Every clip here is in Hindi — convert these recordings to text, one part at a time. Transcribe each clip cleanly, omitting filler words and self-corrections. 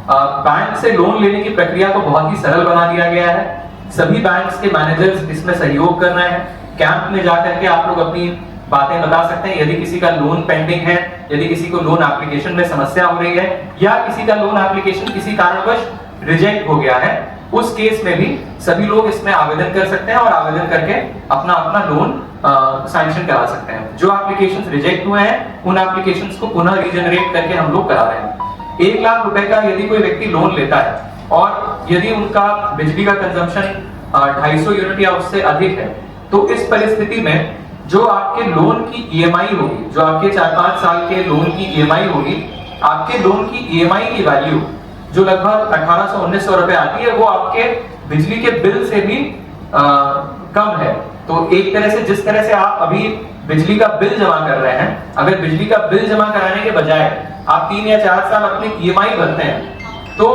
बैंक से लोन लेने की प्रक्रिया को बहुत ही सरल बना दिया गया है। सभी बैंक्स के मैनेजर्स इसमें सहयोग कर रहे हैं। कैंप में जाकर के आप लोग अपनी बातें बता सकते हैं। यदि किसी का लोन पेंडिंग है, यदि किसी को लोन एप्लीकेशन में समस्या हो रही है, या किसी का लोन एप्लीकेशन किसी कारणवश रिजेक्ट हो गया है, उस केस में भी सभी लोग इसमें आवेदन कर सकते हैं और आवेदन करके अपना अपना लोन सैंक्शन करा सकते हैं। जो एप्लीकेशंस रिजेक्ट हुए हैं उन एप्लीकेशंस को पुनः रीजनरेट करके हम लोग करा रहे हैं। 1 लाख रुपए का यदि कोई व्यक्ति लोन लेता है और यदि उनका बिजली का कंजम्पशन 250 यूनिट या उससे अधिक है, तो इस परिस्थिति में जो आपके लोन की ईएमआई होगी, जो आपके 4-5 साल के लोन की ईएमआई होगी, आपके लोन की ईएमआई की वैल्यू जो लगभग 1800-1900 रुपए आती है, वो आपके बिजली के बिल से भी कम है। तो एक तरह से जिस तरह से आप अभी बिजली का बिल जमा कर रहे हैं, अगर बिजली का बिल जमा कराने के बजाय आप 3 या 4 साल अपनी ईएमआई भरते हैं, तो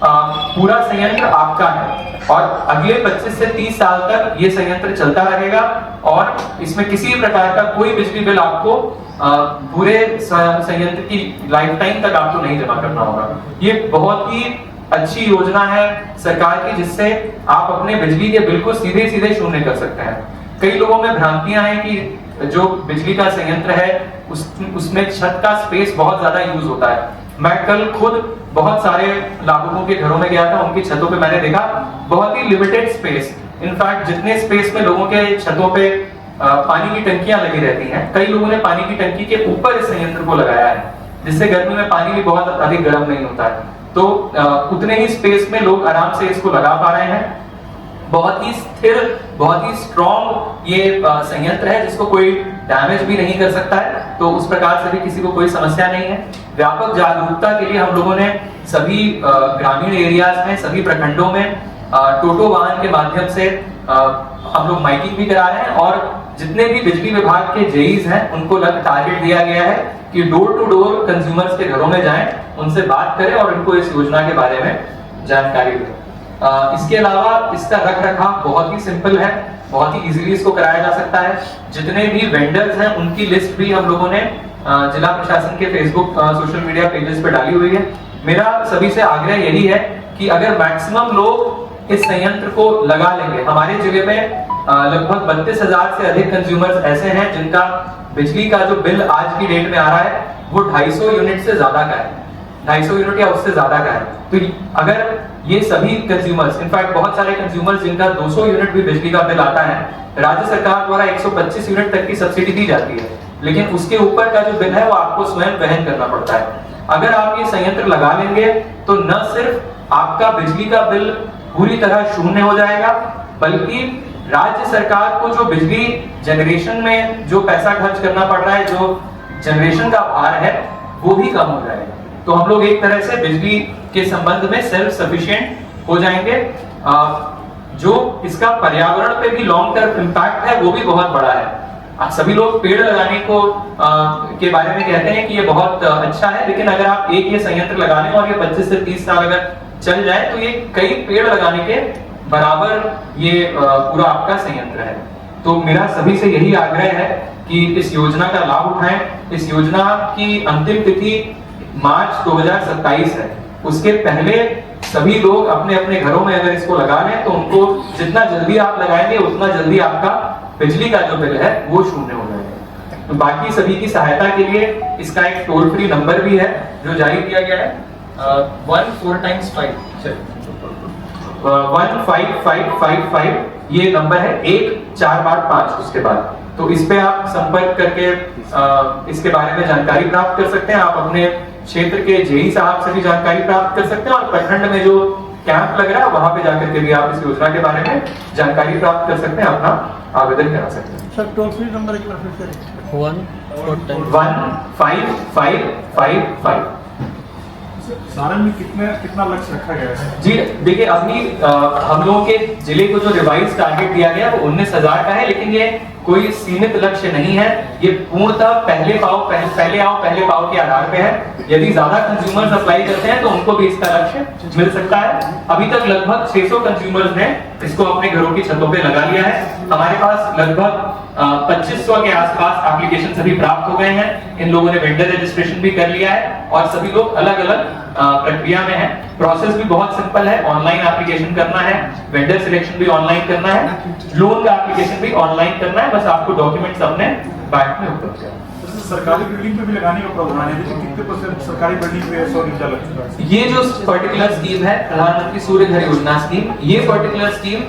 पूरा संयंत्र आपका है और अगले 25 से 30 साल तक ये संयंत्र चलता रहेगा और इसमें किसी प्रकार का कोई बिजली बिल आपको पूरे संयंत्र की लाइफ टाइम तक आपको नहीं जमा करना होगा। ये बहुत ही अच्छी योजना है सरकार की, जिससे आप अपने बिजली के बिल को सीधे सीधे शून्य कर सकते हैं। कई लोगों में भ्रांतियां हैं कि जो बिजली का संयंत्र है उसमें छत का स्पेस बहुत ज्यादा यूज होता है। मैं कल खुद बहुत सारे लाभुकों के घरों में गया था, उनकी छतों पे मैंने देखा बहुत ही लिमिटेड स्पेस। इनफैक्ट जितने स्पेस में लोगों के छतों पे पानी की टंकियां लगी रहती हैं, कई लोगों ने पानी की टंकी के ऊपर इस संयंत्र को लगाया है, जिससे गर्मी में पानी भी बहुत अधिक गर्म नहीं होता है। तो उतने ही स्पेस में लोग आराम से इसको लगा पा रहे हैं। बहुत ही स्थिर, बहुत ही स्ट्रॉन्ग ये संयंत्र है, जिसको कोई डैमेज भी नहीं कर सकता है। तो उस प्रकार से भी किसी को कोई समस्या नहीं है। व्यापक जागरूकता के लिए हम लोगों ने सभी ग्रामीण एरियाज में, सभी प्रखंडों में टोटो वाहन के माध्यम से हम लोग माइकिंग भी करा रहे हैं और जितने भी बिजली विभाग के जेईज हैं उनको टारगेट दिया गया है कि डोर टू डोर कंज्यूमर्स के घरों में जाएं, उनसे बात करें और उनको इस योजना के बारे में जानकारी दें। इसके अलावा इसका रख रखाव बहुत ही सिंपल है, बहुत ही इजीली इसको कराया जा सकता है। जितने भी वेंडर्स हैं उनकी लिस्ट भी हम लोगों ने जिला प्रशासन के फेसबुक सोशल मीडिया पेजेस पे डाली हुई है। मेरा सभी से आग्रह यही है कि अगर मैक्सिमम लोग इस संयंत्र को लगा लेंगे, हमारे जिले में लगभग 32,000 से अधिक कंज्यूमर्स ऐसे हैं जिनका बिजली का जो बिल आज की डेट में आ रहा है वो 250 यूनिट से ज्यादा का है, 250 यूनिट या उससे ज्यादा का है। तो अगर ये सभी कंज्यूमर्स, इनफैक्ट बहुत सारे कंज्यूमर्स जिनका 200 यूनिट भी बिजली का बिल आता है, राज्य सरकार द्वारा 125 यूनिट तक की सब्सिडी दी जाती है, लेकिन उसके ऊपर का जो बिल है वो आपको स्वयं वहन करना पड़ता है। अगर आप ये संयंत्र लगा लेंगे तो न सिर्फ आपका बिजली का बिल पूरी तरह शून्य हो जाएगा, बल्कि राज्य सरकार को जो बिजली जनरेशन में जो पैसा खर्च करना पड़ रहा है, जो जनरेशन का भार है, वो भी कम हो जाएगा। तो हम लोग एक तरह से बिजली के संबंध में सेल्फ सफिशिएंट हो जाएंगे। जो इसका पर्यावरण पे भी लॉन्ग टर्म इम्पैक्ट है वो भी बहुत बड़ा है। सभी लोग पेड़ लगाने को के बारे में कहते हैं कि ये बहुत अच्छा है, लेकिन अगर आप एक ये संयंत्र लगा लें और ये 25 से 30 साल अगर चल जाए तो ये कई पेड़ लगाने के बराबर ये पूरा आपका संयंत्र है। तो मेरा सभी से यही आग्रह है कि इस योजना का लाभ उठाएं। इस योजना की अंतिम तिथि मार्च 2027 है। उसके पहले सभी लोग अपने अपने घरों में अगर इसको लगा लें तो उनको जितना जल्दी आप लगाएंगे उतना जल्दी आपका बिजली का जो बिल है वो शून्य हो जाएगा। तो बाकी सभी की सहायता के लिए इसका एक टोल फ्री नंबर भी है जो जारी किया गया है, 14555 ये नंबर है, 1485 उसके बाद। तो इस पे आप संपर्क करके इसके बारे में जानकारी प्राप्त कर सकते हैं। आप अपने क्षेत्र के जेई साहब से भी जानकारी प्राप्त कर सकते हैं और प्रखंड में जो कैंप लग रहा है वहां पे जाकर के भी आप इस योजना के बारे में जानकारी प्राप्त कर सकते हैं, अपना आवेदन करा सकते हैं। सर टोल फ्री नंबर एक बार फिर से 15555। सारण में कितना लक्ष्य रखा गया है? जी देखिए, अभी हम लोगों के जिले को जो रिवाइज टारगेट दिया गया वो 19,000 का है, लेकिन ये कोई सीमित लक्ष्य नहीं है। ये पूर्णतः पहले आओ पहले पाओ के आधार पे है। यदि ज्यादा कंज्यूमर्स अप्लाई करते हैं तो उनको भी इसका लक्ष्य मिल सकता है। अभी तक लगभग 600 कंज्यूमर्स ने इसको अपने घरों की छतों पे लगा लिया है। हमारे पास लगभग 2500 के आसपास एप्लीकेशन अभी प्राप्त हो गए हैं। इन लोगों ने वेंडर रजिस्ट्रेशन भी कर लिया है और सभी लोग अलग अलग प्रक्रिया में हैं। प्रोसेस भी बहुत सिंपल है, ऑनलाइन एप्लीकेशन करना है, वेंडर सिलेक्शन भी ऑनलाइन करना है, लोन का एप्लीकेशन भी ऑनलाइन करना है, बस आपको डॉक्यूमेंट्स अपने बैंक में उपलब्ध करना है। जैसे सरकारी बिल्डिंग पे भी लगाने का प्रावधान है, जैसे कितने परसेंट सरकारी बिल्डिंग पे सौर ऊर्जा लगता है? ये जो पर्टिकुलर स्कीम है प्रधानमंत्री सूर्य घर योजना स्कीम, ये पर्टिकुलर स्कीम